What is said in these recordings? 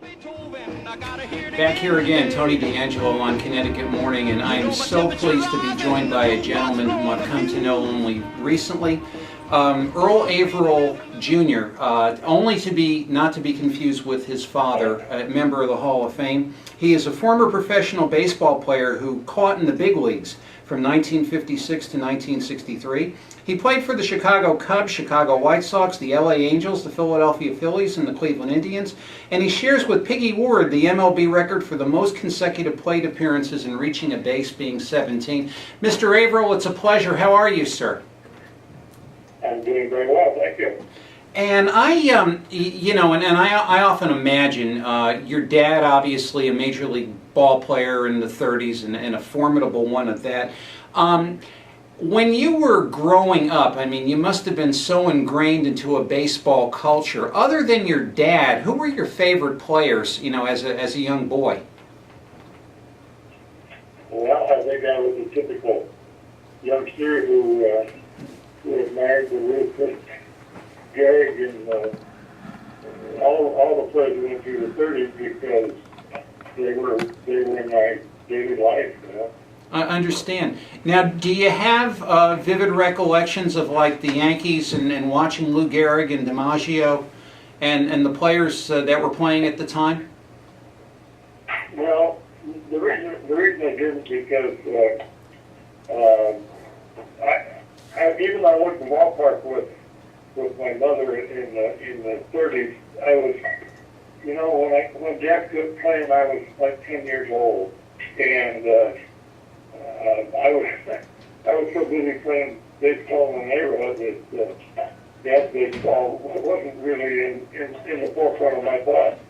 Back here again, Tony DeAngelo on Connecticut Morning, and I am so pleased to be joined by a gentleman whom I've come to know only recently, Earl Averill Jr., not to be confused with his father, a member of the Hall of Fame. He is a former professional baseball player who caught in the big leagues from 1956 to 1963. He played for the Chicago Cubs, Chicago White Sox, the LA Angels, the Philadelphia Phillies, and the Cleveland Indians. And he shares with Piggy Ward the MLB record for the most consecutive plate appearances and reaching a base, being 17. Mr. Averill, it's a pleasure. How are you, sir? I'm doing very well, thank you. And I often imagine your dad, obviously a major league ball player in the 30s and a formidable one at that. When you were growing up, I mean, you must have been so ingrained into a baseball culture. Other than your dad, who were your favorite players, as a young boy? Well, I think I was a typical youngster who admired the Ruth, Gehrig, and all the players who went through the 30s because they were in my daily life. I understand. Now, do you have vivid recollections of like the Yankees and watching Lou Gehrig and DiMaggio and the players that were playing at the time? Well, the reason I didn't because even though I went to the ballpark with my mother in the 30s, I was, when Jack was playing, I was like 10 years old, and I was so busy playing baseball in the neighborhood that baseball wasn't really in the forefront of my thoughts.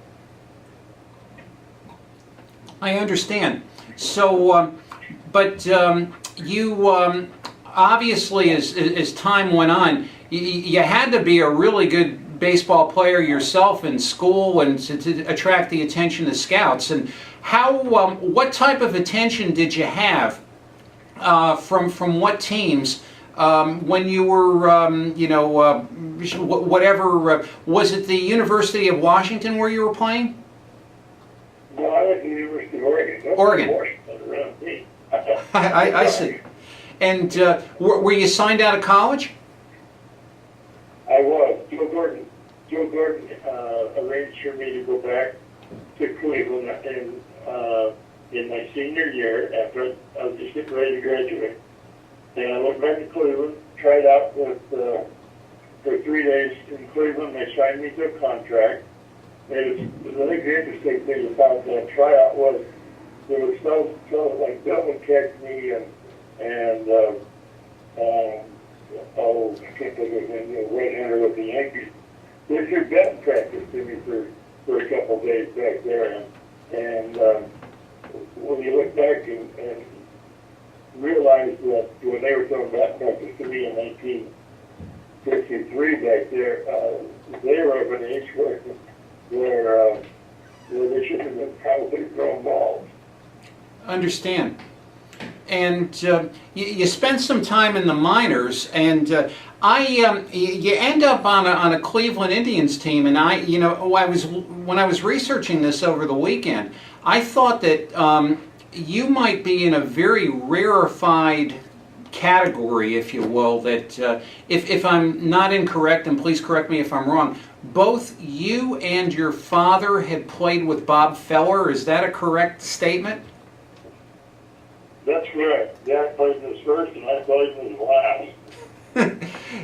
I understand. So, but you obviously, as time went on, you had to be a really good baseball player yourself in school and to attract the attention of scouts. And what type of attention did you have from what teams when you were, whatever, was it the University of Washington where you were playing? No, I went to the University of Oregon. Oregon. I see. And were you signed out of college? I was. Joe Gordon arranged for me to go back to Cleveland in my senior year after I was just getting ready to graduate. And I went back to Cleveland, tried out for 3 days in Cleveland. They signed me to a contract. And I think the interesting thing about that tryout was there was so like Bill would catch me and I can't think of his name, right-hander with the Yankees. They threw batting practice to me for a couple of days back there, and when you look back and realize that when they were throwing batting practice to me in 1953 back there, they were of an age where they should have been probably throwing balls. Understand. And you spent some time in the minors, and you end up on a Cleveland Indians team. And when I was researching this over the weekend, I thought that you might be in a very rarefied category, if you will. That if I'm not incorrect, and please correct me if I'm wrong, both you and your father had played with Bob Feller. Is that a correct statement? That's correct. Dad played in his first, and I played in his last.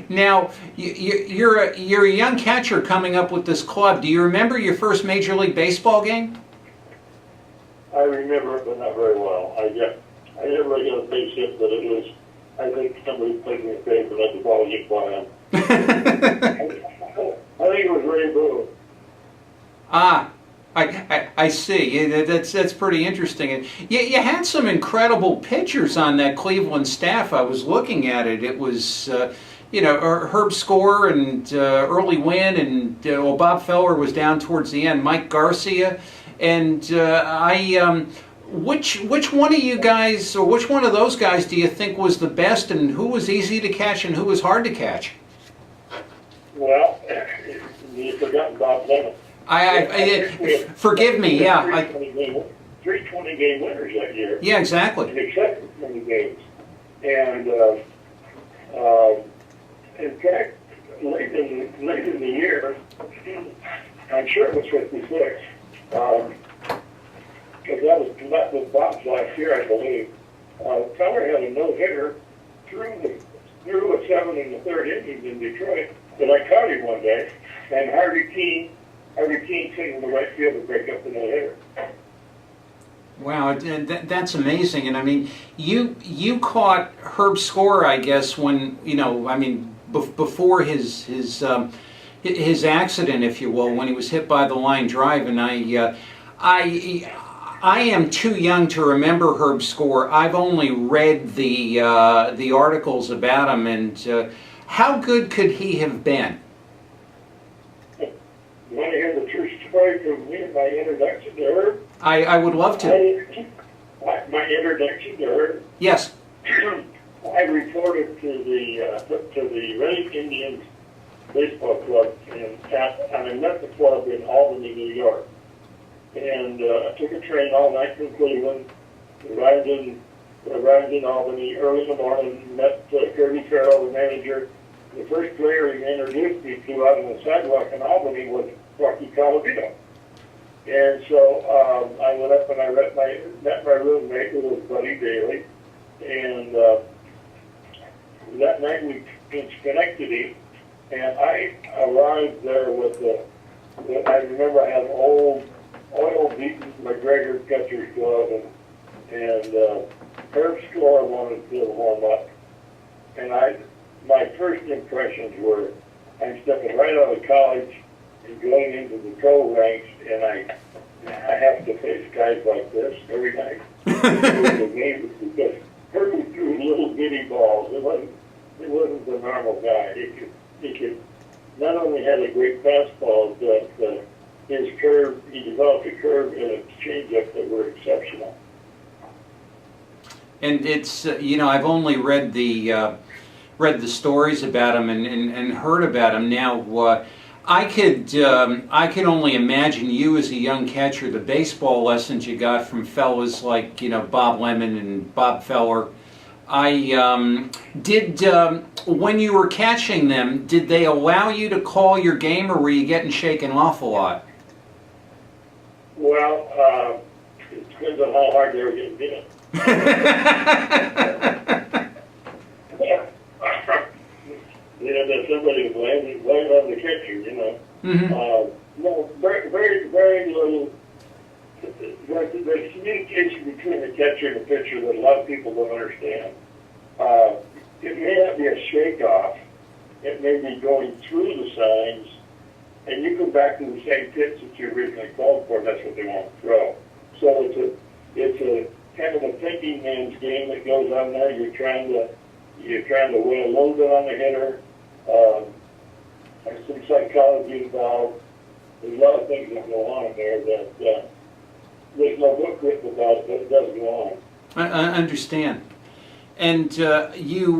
Now, you're a young catcher coming up with this club. Do you remember your first Major League Baseball game? I remember it, but not very well. I never got a base hit, but it was, I think somebody played me a favor and let the ball get by him. I think it was Ray Boone. Ah. I see. That's pretty interesting. And you had some incredible pitchers on that Cleveland staff. I was looking at it. It was, Herb Score and Early Wynn, and Bob Feller was down towards the end. Mike Garcia, and which one of you guys, or which one of those guys, do you think was the best, and who was easy to catch and who was hard to catch? Well, you've forgotten Bob Lemon. Forgive me, yeah. Three 20-game winners that year. Yeah, exactly. In excess of 20 games. And in fact, late in the year, I'm sure it was 56, because that was Bob's last year, I believe. Feller had a no-hitter threw a 7 in the third inning in Detroit, but I caught him one day, and Harvey Keene taking the right field to break up the no-hitter. Wow, that's amazing. And I mean, you caught Herb Score, I guess, when, you know, I mean, before his accident, if you will, when he was hit by the line drive. And I am too young to remember Herb Score. I've only read the articles about him. And how good could he have been? You want to hear the true story from me, my introduction to Herb? I would love to. My introduction to Herb? Yes. I reported to the Red Indians baseball club, and I met the club in Albany, New York. And I took a train all night from Cleveland, arrived in Albany early in the morning, met Kirby Farrell, the manager. The first player he introduced me to out on the sidewalk in Albany was Rocky Colavito. And so I went up and I met my roommate, who was Buddy Daly. And that night we in Schenectady, and I arrived there with I remember I had an old oil-beaten McGregor catcher's glove, and Herb Score wanted to warm up. And my first impressions were, I'm stepping right out of college and going into the pro ranks, and I have to face guys like this every night. Because Herb threw little bitty balls. It wasn't the normal guy. He could not only had a great fastball, but his curve, he developed a curve and a changeup that were exceptional. And it's you know, I've only read the stories about him and heard about him. Now I could only imagine you as a young catcher, the baseball lessons you got from fellas like, you know, Bob Lemon and Bob Feller. When you were catching them, did they allow you to call your game, or were you getting shaken off a lot? Well, it depends on how hard they were getting hit. You know, that somebody blamed on the catcher, you know. Mm-hmm. No, very, very, very little. There's communication between the catcher and the pitcher that a lot of people don't understand. It may not be a shake-off. It may be going through the signs, and you come back to the same pitch that you originally called for. That's what they want to throw. So it's a kind of a thinking man's game that goes on there. You're trying to weigh a little bit on the hitter. There's some psychology involved. There's a lot of things that go on there that there's no book written about it, but it does go on. I understand. And you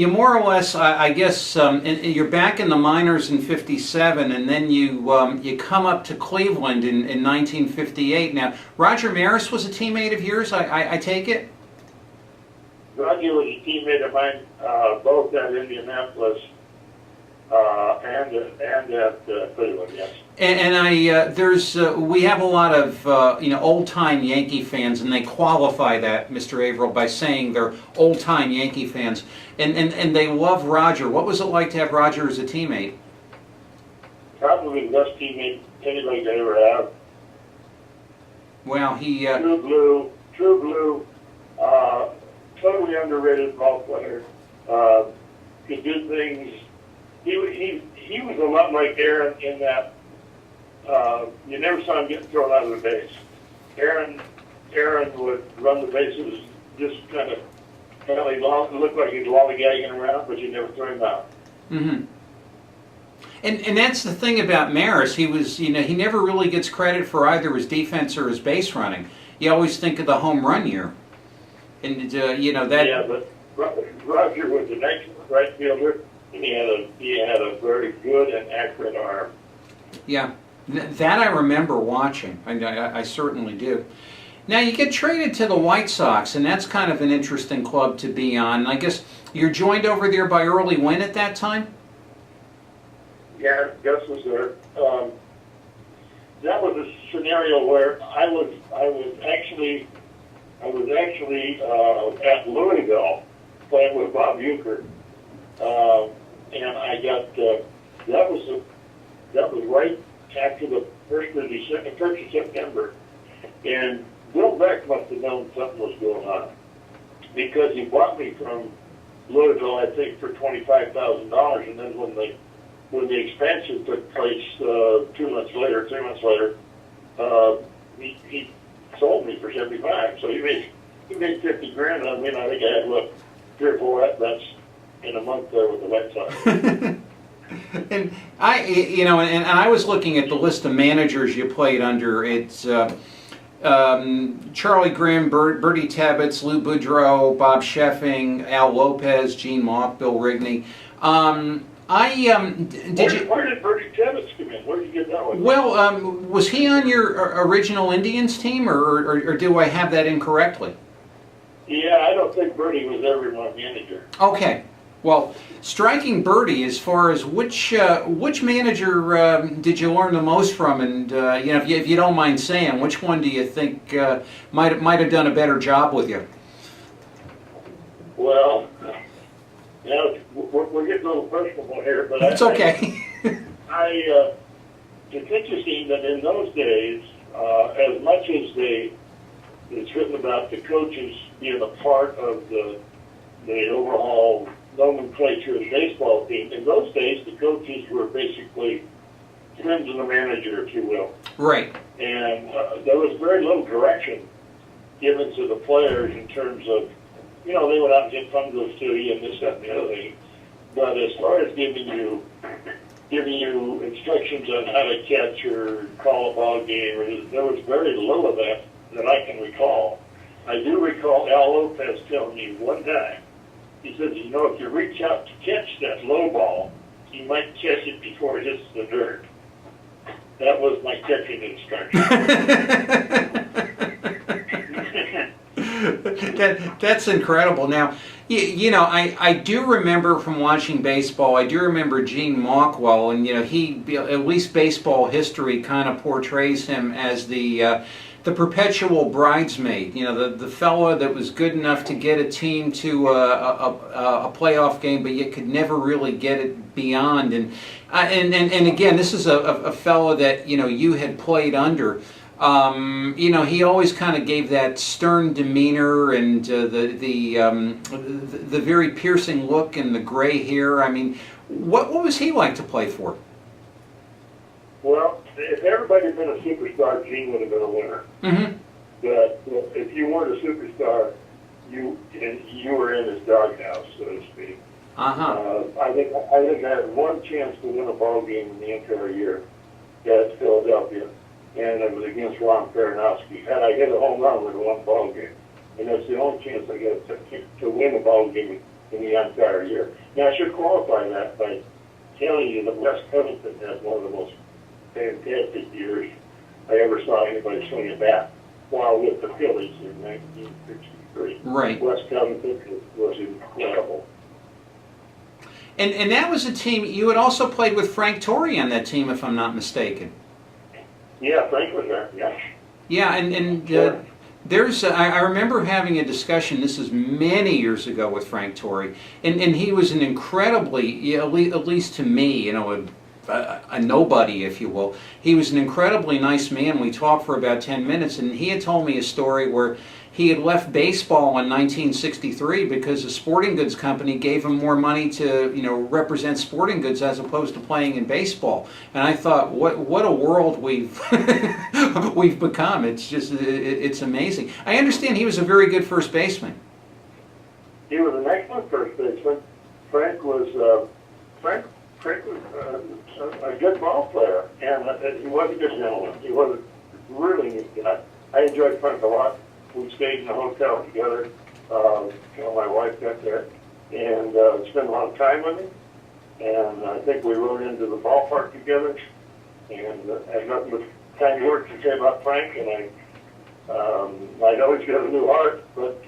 more or less, I guess, you're back in the minors in '57, and then you come up to Cleveland in 1958. Now, Roger Maris was a teammate of yours, I take it? Roger was a teammate of mine, both at Indianapolis and at Cleveland, yes. And we have a lot of old-time Yankee fans, and they qualify that, Mr. Averill, by saying they're old-time Yankee fans, and they love Roger. What was it like to have Roger as a teammate? Probably the best teammate anybody could ever have. Well, he true blue, totally underrated ball player. Could do things. He was a lot like Aaron in that you never saw him get thrown out of the base. Aaron would run the bases just kind of looked like he's lollygagging around, but you never throw him out. Mm-hmm. And that's the thing about Maris. He was, he never really gets credit for either his defense or his base running. You always think of the home run year, and that. Yeah, but Roger was an excellent right fielder, and he had a very good and accurate arm. Yeah, that I remember watching. I certainly do. Now you get traded to the White Sox, and that's kind of an interesting club to be on. I guess you're joined over there by Early Wynn at that time? Yeah, Gus was there. That was a scenario where I was actually at Louisville playing with Bob Uecker, and I got that was right after the first of September, and Bill Beck must have known something was going on because he bought me from Louisville, I think, for $25,000, and then when the expansion took place 3 months later, he sold me for 75. So he made 50 grand on me, and I think I had 3 or 4 at-bats in a month there with the White Sox. And I was looking at the list of managers you played under. It's Charlie Grimm, Bertie Tebbetts, Lou Boudreau, Bob Sheffing, Al Lopez, Gene Mauch, Bill Rigney. Where did Bertie Tebbetts come in? Where did you get that one? Well, was he on your original Indians team, or do I have that incorrectly? Yeah, I don't think Bertie was ever my manager. Okay. Well, striking Bertie, as far as which manager did you learn the most from, and if you don't mind saying, which one do you think might have done a better job with you? Well, we're getting a little personal here, but it's okay. It's interesting that in those days, as much as it's written about the coaches being a part of the overall nomenclature of the baseball team, in those days the coaches were basically friends of the manager, if you will. Right. And there was very little direction given to the players in terms of, they went out and get fungos to you and this, that, and the other thing. But as far as giving you instructions on how to catch or call a ball game, there was very little of that I can recall. I do recall Al Lopez telling me one time, he says, if you reach out to catch that low ball, you might catch it before it hits the dirt. That was my catching instruction. That's incredible. Now, I do remember from watching baseball, I do remember Gene Mauch well, and he, at least baseball history kind of portrays him as the perpetual bridesmaid, the fellow that was good enough to get a team to a playoff game, but you could never really get it beyond. And again, this is a fellow that you had played under. He always kind of gave that stern demeanor and the very piercing look and the gray hair. I mean, what was he like to play for? Well, if everybody had been a superstar, Gene would have been a winner. Mm-hmm. But if you weren't a superstar, you were in his doghouse, so to speak. Uh-huh. I think I had one chance to win a ball game in the entire year at Philadelphia, and it was against Ron Peranowski. Had I hit a home run, we'd have won a ball game, and that's the only chance I got to win a ball game in the entire year. Now, I should qualify that by telling you that Wes Covington had one of the most fantastic years I ever saw anybody swing a bat while with the Phillies in 1963. Right. Wes Covington was incredible. And that was a team, you had also played with Frank Torrey on that team, if I'm not mistaken. Yeah, Frank was there, yeah. Yeah, and Sure. I remember having a discussion, this is many years ago, with Frank Torrey, and he was an incredibly, at least to me, a nobody, if you will. He was an incredibly nice man. We talked for about 10 minutes, and he had told me a story where he had left baseball in 1963 because the sporting goods company gave him more money to, represent sporting goods as opposed to playing in baseball. And I thought, what a world we've we've become. It's just, it's amazing. I understand he was a very good first baseman. He was an excellent first baseman. Frank was a good ball player, and he was a good gentleman. He was a really neat guy. I enjoyed Frank a lot. We stayed in a hotel together. My wife got there and spent a lot of time with him. And I think we rode into the ballpark together. And I have nothing but kind words to say about Frank, and I know he's got a new heart, but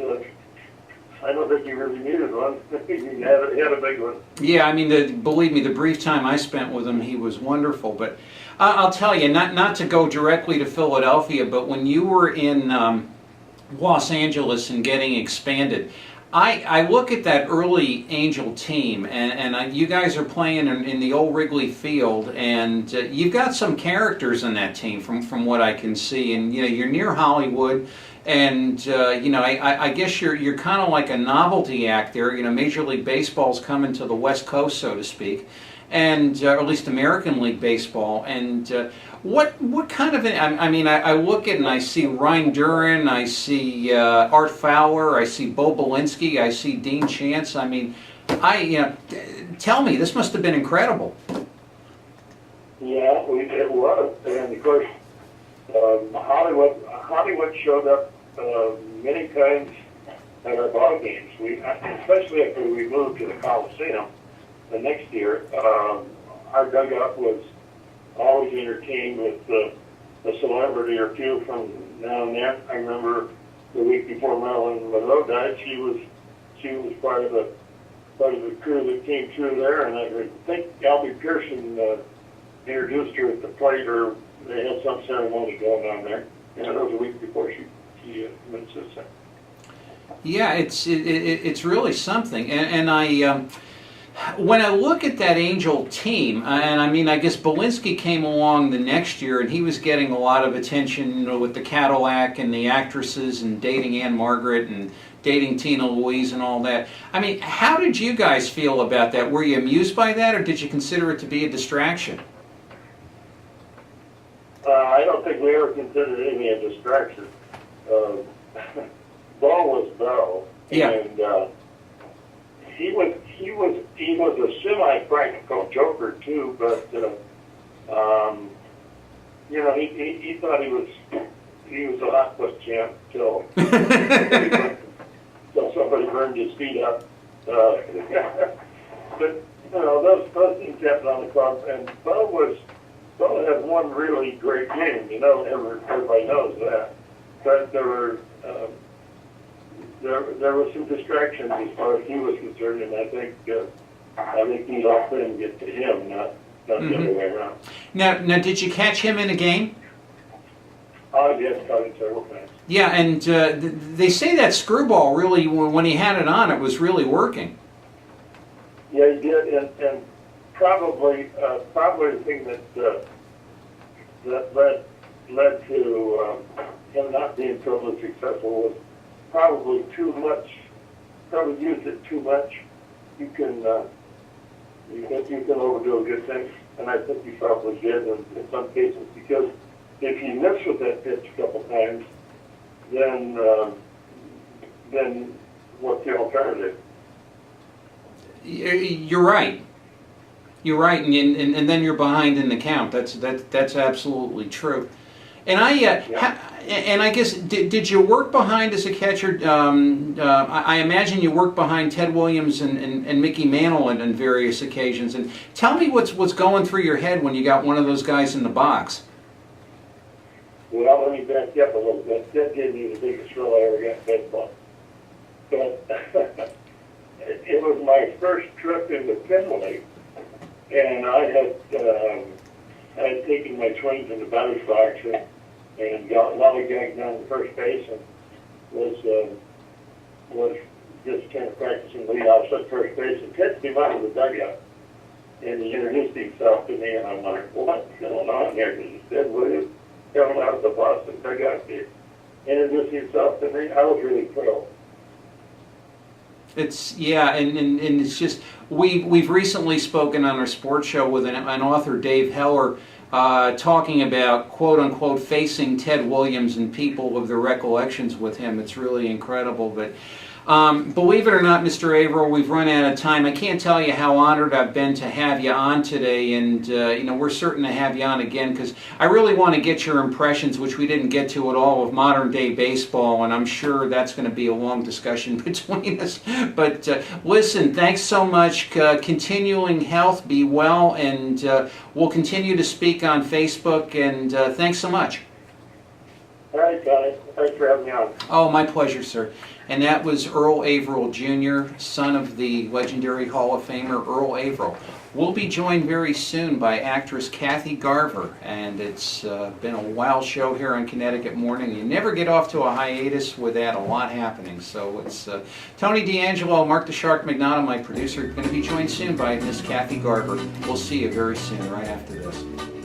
I don't think he really needed one. He had a big one. Yeah, I mean, believe me, the brief time I spent with him, he was wonderful. But I'll tell you, not to go directly to Philadelphia, but when you were in Los Angeles and getting expanded, I look at that early Angel team, and you guys are playing in the old Wrigley Field, and you've got some characters in that team from what I can see, and you're near Hollywood, and I guess you're kind of like a novelty act there. Major League Baseball's coming to the West Coast, so to speak, and or at least American League Baseball, and what kind of I look at it and I see Ryan Duran, I see Art Fowler, I see Bo Belinsky, I see Dean Chance. I mean, tell me, this must have been incredible. Yeah, it was, and of course, Hollywood showed up many times at our ball games. Especially after we moved to the Coliseum the next year, our dugout was always entertained with a celebrity or two from now and then. I remember the week before Marilyn Monroe died, she was part of the crew that came through there, and I think Albie Pearson introduced her at the plate, or they had some ceremony going on there. And that was a week before she went to the. Yeah, it's really something, and I. When I look at that Angel team, and I mean, I guess Belinsky came along the next year, and he was getting a lot of attention with the Cadillac and the actresses and dating Anne Margaret and dating Tina Louise and all that. I mean, how did you guys feel about that? Were you amused by that, or did you consider it to be a distraction? I don't think we ever considered any a distraction. Bo was Bo, yeah. And he was a semi-practical joker too, but he thought he was a hot foot champ till somebody burned his feet up. But those things happen on the club, and Bo had one really great game. Everybody knows that, but there were some distractions as far as he was concerned, and I think he let them get to him, not the other way around. Now, did you catch him in a game? Oh, yes, caught him several times. Yeah, and they say that screwball really, when he had it on, it was really working. Yeah, he did, and probably the thing that led to him not being totally successful was probably too much. Probably used it too much. You can overdo a good thing, and I think he probably did in some cases, because if you miss with that pitch a couple times, then what's the alternative? You're right. You're right, and then you're behind in the count. That's absolutely true. And I guess did you work behind as a catcher? I imagine you worked behind Ted Williams and Mickey Mantle on various occasions. And tell me what's going through your head when you got one of those guys in the box. Well, let me back you up a little bit. That gave me the biggest thrill I ever got in baseball. But it was my first trip into Fenway, and I had taken my swings in the batter's box and got lollygagged down to first base, and was just kind of practicing leadoff at first base, and Ted came out of the dugout, and he introduced himself to me, and I'm like, what's going on here? Because he said, William, coming out of the Boston dugout, he introduced himself to me. I was really thrilled. It's and it's just we've recently spoken on our sports show with an author, Dave Heller, talking about quote unquote facing Ted Williams and people of their recollections with him. It's really incredible. But Believe it or not, Mr. Averill, we've run out of time. I can't tell you how honored I've been to have you on today, and we're certain to have you on again because I really want to get your impressions, which we didn't get to at all, of modern day baseball, and I'm sure that's going to be a long discussion between us. But listen, thanks so much. Continuing health, be well, and we'll continue to speak on Facebook, and thanks so much. All right, guys. Thanks for having me on. Oh, my pleasure, sir. And that was Earl Averill Jr., son of the legendary Hall of Famer Earl Averill. We'll be joined very soon by actress Kathy Garver, and it's been a wild show here on Connecticut Morning. You never get off to a hiatus without a lot happening. So it's Tony DeAngelo, Mark the Shark Magnato, my producer, going to be joined soon by Miss Kathy Garver. We'll see you very soon, right after this.